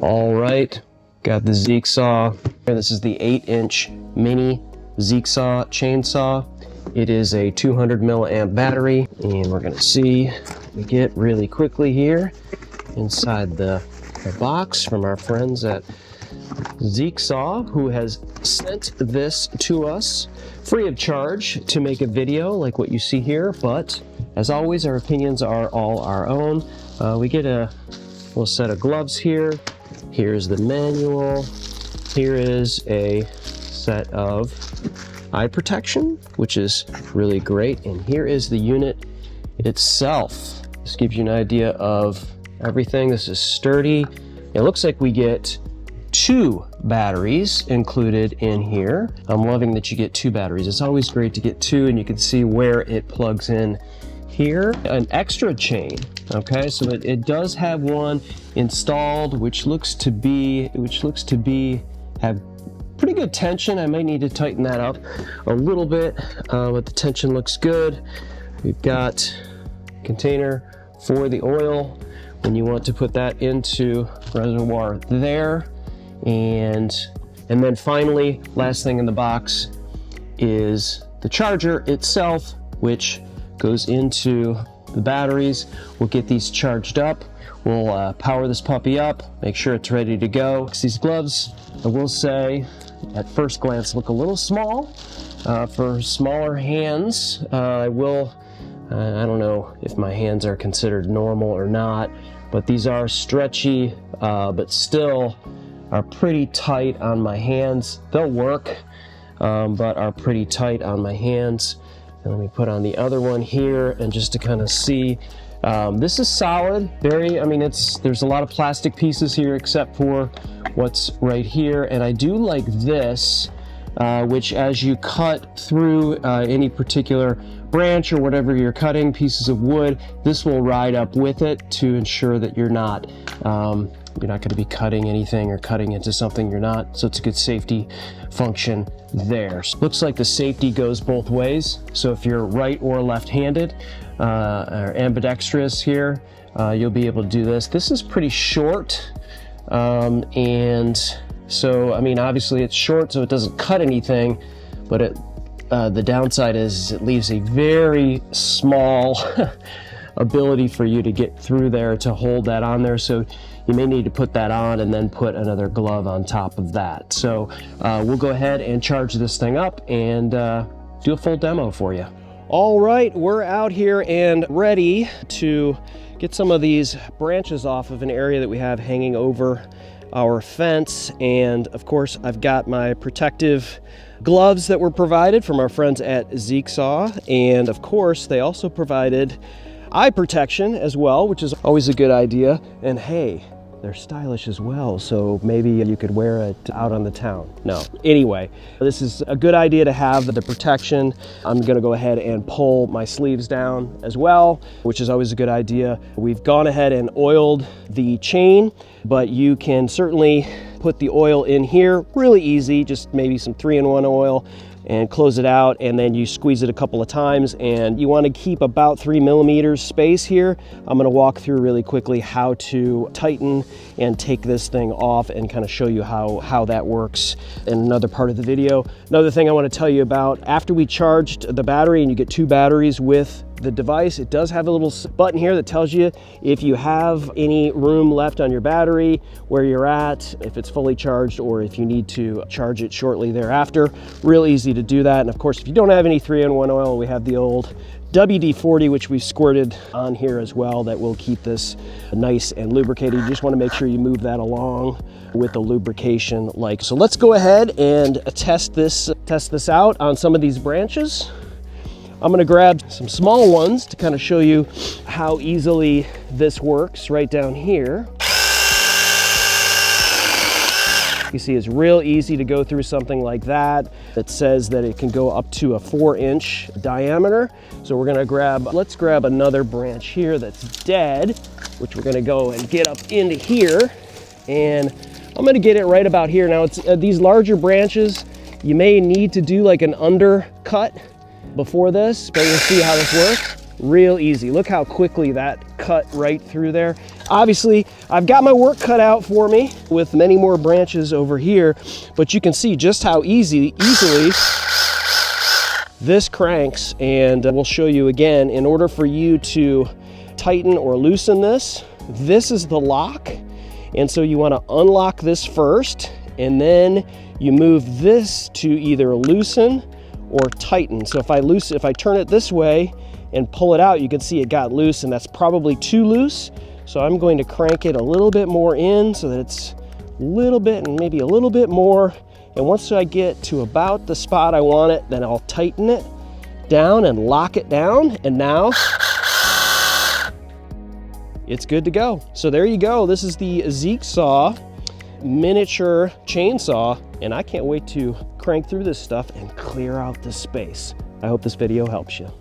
All right, got the ZeekSaw. This is the 8-inch mini ZeekSaw chainsaw. It is a 200 milliamp battery, and we're gonna see we get really quickly here inside the box from our friends at ZeekSaw, who has sent this to us free of charge to make a video like what you see here. But as always, our opinions are all our own. We get a little set of gloves here. Here's the manual. Here is a set of eye protection, which is really great. And here is the unit itself. This gives you an idea of everything. This is sturdy. It looks like we get 2 batteries included in here. I'm loving that you get 2 batteries. It's always great to get 2, and you can see where it plugs in here. An extra chain, okay, so it does have one installed, which looks to be have pretty good tension. I might need to tighten that up a little bit, but the tension looks good. We've got a container for the oil when you want to put that into reservoir there. And then finally, last thing in the box is the charger itself, which goes into the batteries. We'll get these charged up. We'll power this puppy up, make sure it's ready to go. These gloves, I will say, at first glance look a little small for smaller hands. I don't know if my hands are considered normal or not, but these are stretchy, but still are pretty tight on my hands. They'll work, but are pretty tight on my hands. And let me put on the other one here, and just to kind of see, this is solid. There's a lot of plastic pieces here except for what's right here. And I do like this, which as you cut through any particular branch or whatever you're cutting, pieces of wood, this will ride up with it to ensure that you're not going to be cutting anything or cutting into something you're not. So it's a good safety function there. Looks like the safety goes both ways. So if you're right or left-handed or ambidextrous here, you'll be able to do this. This is pretty short. And so, obviously it's short, so it doesn't cut anything, but the downside is it leaves a very small ability for you to get through there to hold that on there. So you may need to put that on and then put another glove on top of that. So we'll go ahead and charge this thing up and do a full demo for you. All right, we're out here and ready to get some of these branches off of an area that we have hanging over our fence. And of course, I've got my protective gloves that were provided from our friends at ZeekSaw. And of course, they also provided eye protection as well, which is always a good idea. And hey, they're stylish as well, so maybe you could wear it out on the town. No, anyway, this is a good idea to have the protection. I'm gonna go ahead and pull my sleeves down as well, which is always a good idea. We've gone ahead and oiled the chain, but you can certainly put the oil in here really easy, just maybe some 3-in-1 oil, and close it out, and then you squeeze it a couple of times, and you want to keep about 3 millimeters space here. I'm going to walk through really quickly how to tighten and take this thing off and kind of show you how that works in another part of the video. Another thing I want to tell you about, after we charged the battery, and you get 2 batteries with the device, it does have a little button here that tells you if you have any room left on your battery, where you're at, if it's fully charged, or if you need to charge it shortly thereafter. Real easy to do that. And of course, if you don't have any 3-in-1 oil, we have the old WD-40, which we squirted on here as well, that will keep this nice and lubricated. You just want to make sure you move that along with the lubrication like so. Let's go ahead and test this out on some of these branches. I'm going to grab some small ones to kind of show you how easily this works right down here. You see, it's real easy to go through something like that. It says that it can go up to a 4-inch diameter. So we're gonna let's grab another branch here that's dead, which we're gonna go and get up into here. And I'm gonna get it right about here. Now, it's these larger branches, you may need to do like an undercut before this, but you'll see how this works. Real easy. Look how quickly that cut right through there. Obviously, I've got my work cut out for me with many more branches over here, but you can see just how easily this cranks, and we'll show you again. In order for you to tighten or loosen this, this is the lock, and so you want to unlock this first, and then you move this to either loosen or tighten. So if I turn it this way and pull it out, you can see it got loose, and that's probably too loose. So I'm going to crank it a little bit more in so that it's a little bit and maybe a little bit more. And once I get to about the spot I want it, then I'll tighten it down and lock it down. And now it's good to go. So there you go. This is the ZeekSaw miniature chainsaw, and I can't wait to crank through this stuff and clear out this space. I hope this video helps you.